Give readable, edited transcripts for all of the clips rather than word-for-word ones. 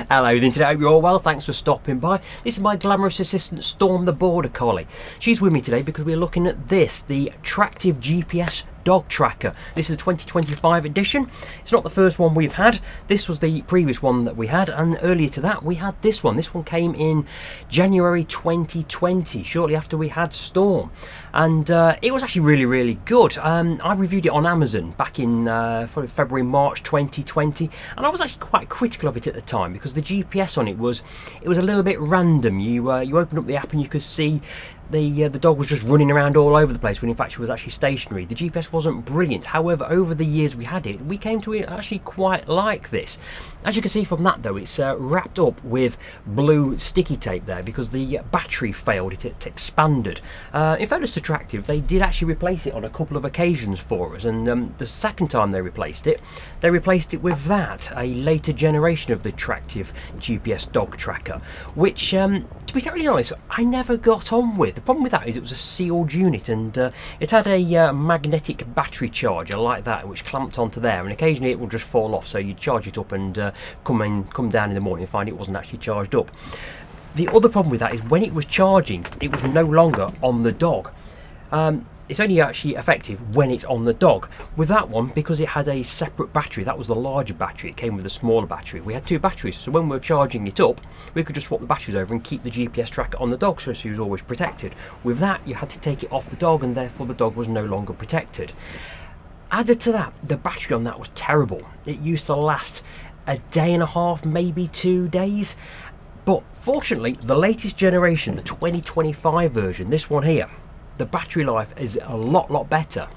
Hello then, today I hope you're all well, thanks for stopping by. This is my glamorous assistant Storm the Border Collie. She's with me today because we're looking at this, the Tractive GPS dog tracker. This is the 2025 edition. It's not the first one we've had. This was the previous one that we had, and earlier to that we had this one. This one came in January 2020, shortly after we had Storm, and it was actually really good. I reviewed it on Amazon back in February, March 2020, and I was actually quite critical of it at the time because the GPS on it was a little bit random. You opened up the app and you could see the dog was just running around all over the place when in fact she was actually stationary. The GPS wasn't brilliant. However, over the years we had it, we came to actually quite like this. As you can see from that though, it's wrapped up with blue sticky tape there because the battery failed, it expanded. In fairness to Tractive, they did actually replace it on a couple of occasions for us, and the second time they replaced it with that, a later generation of the Tractive GPS dog tracker, which to be totally honest, I never got on with. The problem with that is it was a sealed unit, and it had a magnetic battery charger like that which clamped onto there, and occasionally it will just fall off, so you charge it up and come down in the morning and find it wasn't actually charged up. The other problem with that is when it was charging, it was no longer on the dog. It's only actually effective when it's on the dog. With that one, because it had a separate battery, that was the larger battery, it came with a smaller battery. We had two batteries, so when we were charging it up, we could just swap the batteries over and keep the GPS tracker on the dog, so she was always protected. With that, you had to take it off the dog, and therefore the dog was no longer protected. Added to that, the battery on that was terrible. It used to last a day and a half, maybe 2 days. But fortunately, the latest generation, the 2025 version, this one here, the battery life is a lot better.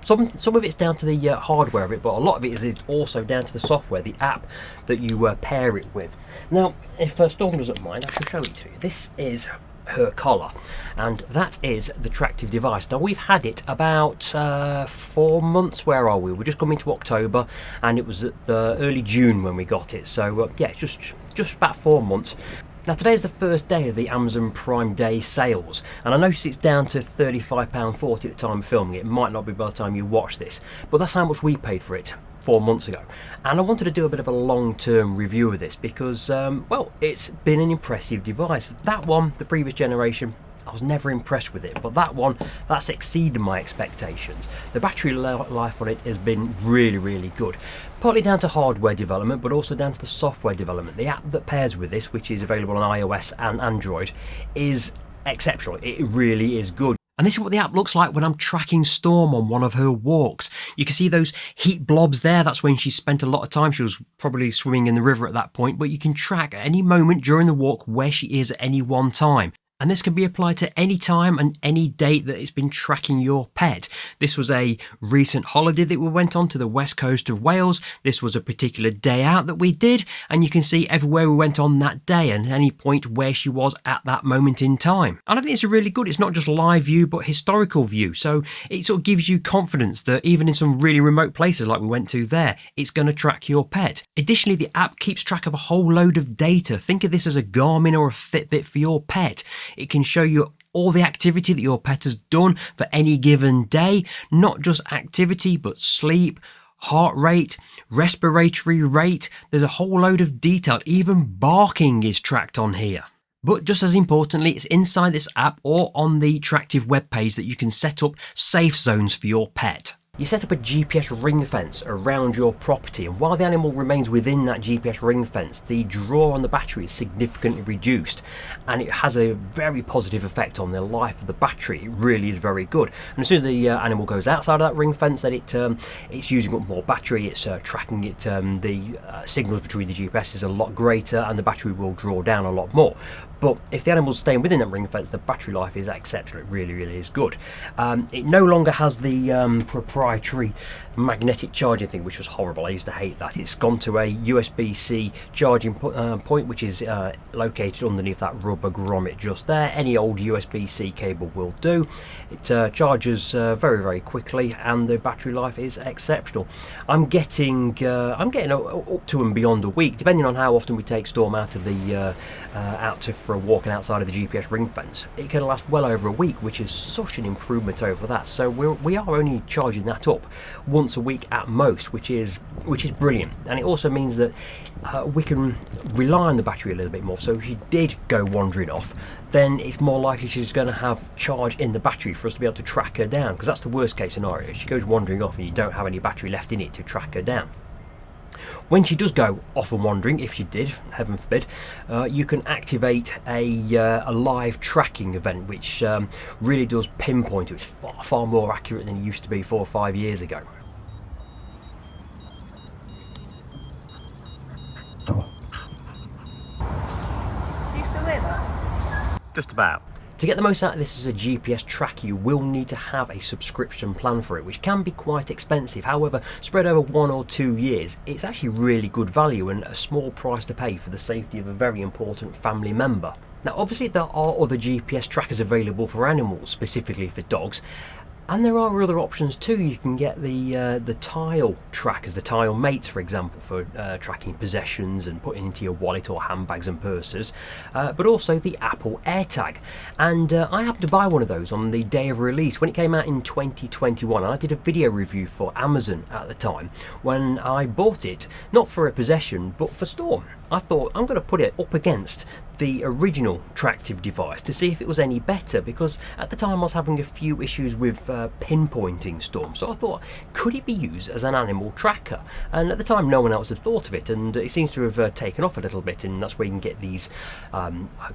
Some of it's down to the hardware of it, but a lot of it is also down to the software, the app that you pair it with. Now, if Storm doesn't mind, I shall show it to you. This is her collar, and that is the Tractive device. Now, we've had it about 4 months. Where are we? We're just coming to October, and it was at the early June when we got it. So yeah, it's just about 4 months. Now, today is the first day of the Amazon Prime Day sales, and I notice it's down to £35.40 at the time of filming. It might not be by the time you watch this, but that's how much we paid for it 4 months ago. And I wanted to do a bit of a long-term review of this because, well, it's been an impressive device. That one, the previous generation, I was never impressed with it, but that one, that's exceeded my expectations. The battery life on it has been really good. Partly down to hardware development, but also down to the software development. The app that pairs with this, which is available on iOS and Android, is exceptional. It really is good. And this is what the app looks like when I'm tracking Storm on one of her walks. You can see those heat blobs there. That's when she spent a lot of time. She was probably swimming in the river at that point, but you can track at any moment during the walk where she is at any one time. And this can be applied to any time and any date that it's been tracking your pet. This was a recent holiday that we went on to the west coast of Wales. This was a particular day out that we did, and you can see everywhere we went on that day and any point where she was at that moment in time. And I think it's really good. It's not just live view, but historical view. So it sort of gives you confidence that even in some really remote places like we went to there, it's going to track your pet. Additionally, the app keeps track of a whole load of data. Think of this as a Garmin or a Fitbit for your pet. It can show you all the activity that your pet has done for any given day, not just activity, but sleep, heart rate, respiratory rate. There's a whole load of detail. Even barking is tracked on here. But just as importantly, it's inside this app or on the Tractive webpage that you can set up safe zones for your pet. You set up a GPS ring fence around your property, and while the animal remains within that GPS ring fence, the draw on the battery is significantly reduced, and it has a very positive effect on the life of the battery. It really is very good. And as soon as the animal goes outside of that ring fence, then it's using up more battery. It's tracking it. The signals between the GPS is a lot greater, and the battery will draw down a lot more. But if the animal's staying within that ring fence, the battery life is exceptional. It really is good. It no longer has the proprietary magnetic charging thing, which was horrible. I used to hate that. It's gone to a USB-C charging point, which is located underneath that rubber grommet just there. Any old USB-C cable will do. It charges very quickly, and the battery life is exceptional. I'm getting up to and beyond a week, depending on how often we take Storm out of the for a walk and outside of the GPS ring fence. It can last well over a week, which is such an improvement over that. So we are only charging that that up once a week at most, which is brilliant. And it also means that we can rely on the battery a little bit more. So if she did go wandering off, then it's more likely she's going to have charge in the battery for us to be able to track her down, because that's the worst case scenario. She goes wandering off and you don't have any battery left in it to track her down. When she does go off and wandering, if she did, heaven forbid, you can activate a live tracking event, which really does pinpoint it. It's far more accurate than it used to be 4 or 5 years ago. Are you still there? Just about. To get the most out of this as a GPS tracker, you will need to have a subscription plan for it, which can be quite expensive. However, spread over 1 or 2 years, it's actually really good value and a small price to pay for the safety of a very important family member. Now, obviously there are other GPS trackers available for animals, specifically for dogs. And there are other options too. You can get the tile trackers, the tile mates, for example, for tracking possessions and putting into your wallet or handbags and purses, but also the Apple AirTag. And I happened to buy one of those on the day of release when it came out in 2021. And I did a video review for Amazon at the time when I bought it, not for a possession, but for Storm. I thought I'm going to put it up against the original Tractive device to see if it was any better, because at the time I was having a few issues with pinpointing Storm. So I thought, could it be used as an animal tracker? And at the time no one else had thought of it, and it seems to have taken off a little bit, and that's where you can get these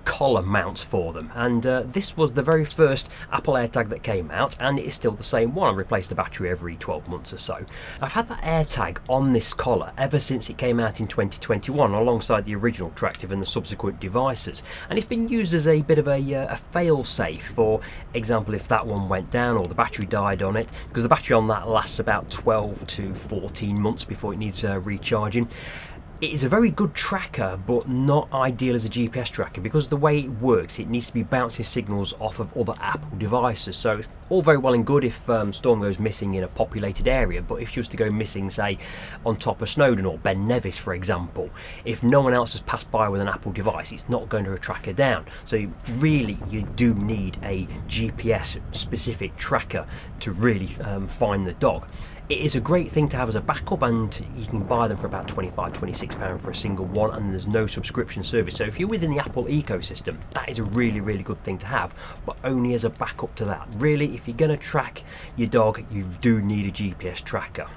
collar mounts for them. And this was the very first Apple AirTag that came out, and it is still the same one. I replace the battery every 12 months or so. I've had that AirTag on this collar ever since it came out in 2021, alongside the original Tractive and the subsequent devices. And it's been used as a bit of a fail-safe, for example, if that one went down or the battery died on it, because the battery on that lasts about 12 to 14 months before it needs recharging. It is a very good tracker, but not ideal as a GPS tracker, because the way it works, it needs to be bouncing signals off of other Apple devices. So it's all very well and good if Storm goes missing in a populated area, but if she was to go missing, say, on top of Snowdon or Ben Nevis, for example, if no one else has passed by with an Apple device, it's not going to track her down. So you do need a GPS-specific tracker to really find the dog. It is a great thing to have as a backup, and you can buy them for about £25, £26 for a single one, and there's no subscription service. So if you're within the Apple ecosystem, that is a really, really good thing to have, but only as a backup to that. Really, if you're going to track your dog, you do need a GPS tracker.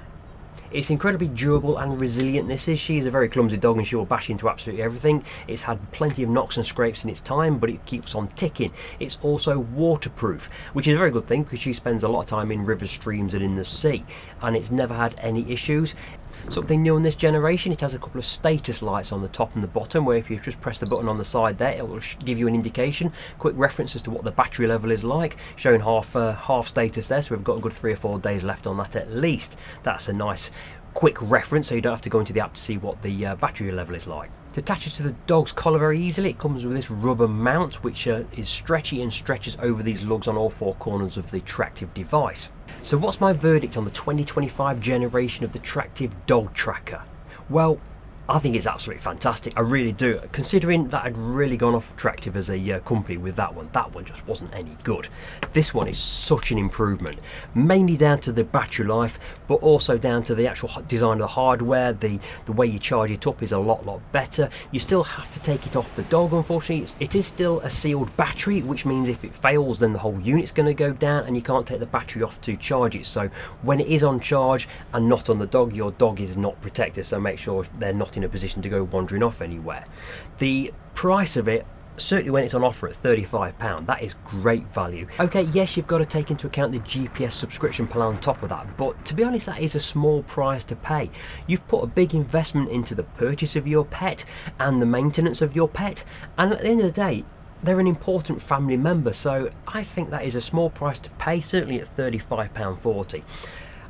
It's incredibly durable and resilient, this is. She is a very clumsy dog and she will bash into absolutely everything. It's had plenty of knocks and scrapes in its time, but it keeps on ticking. It's also waterproof, which is a very good thing, because she spends a lot of time in rivers, streams and in the sea, and it's never had any issues. Something new in this generation, it has a couple of status lights on the top and the bottom, where if you just press the button on the side there, it will give you an indication, quick reference as to what the battery level is like, showing half status there, so we've got a good 3 or 4 days left on that at least. That's a nice quick reference, so you don't have to go into the app to see what the battery level is like. To attach it to the dog's collar very easily, it comes with this rubber mount, which is stretchy and stretches over these lugs on all 4 corners of the Tractive device. So what's my verdict on the 2025 generation of the Tractive dog tracker? Well, I think it's absolutely fantastic. I really do. Considering that I'd really gone off Tractive as a company with that one just wasn't any good. This one is such an improvement, mainly down to the battery life, but also down to the actual design of the hardware. The way you charge it up is a lot better. You still have to take it off the dog, unfortunately. It is still a sealed battery, which means if it fails, then the whole unit's going to go down and you can't take the battery off to charge it. So when it is on charge and not on the dog, your dog is not protected, so make sure they're not in a position to go wandering off anywhere. The price of it, certainly when it's on offer at £35, that is great value. Okay, yes, you've got to take into account the GPS subscription plan on top of that, but to be honest, that is a small price to pay. You've put a big investment into the purchase of your pet and the maintenance of your pet, and at the end of the day, they're an important family member, so I think that is a small price to pay, certainly at £35.40.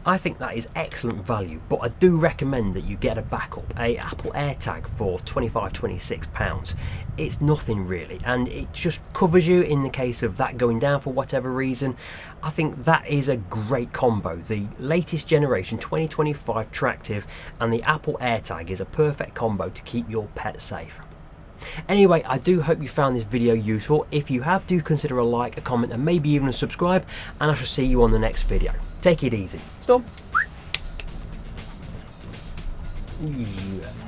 I think that is excellent value, but I do recommend that you get a backup, a Apple AirTag for £25, £26. It's nothing really, and it just covers you in the case of that going down for whatever reason. I think that is a great combo. The latest generation 2025 Tractive and the Apple AirTag is a perfect combo to keep your pet safe. Anyway, I do hope you found this video useful. If you have, do consider a like, a comment and maybe even a subscribe, and I shall see you on the next video. Take it easy. Storm. Yeah.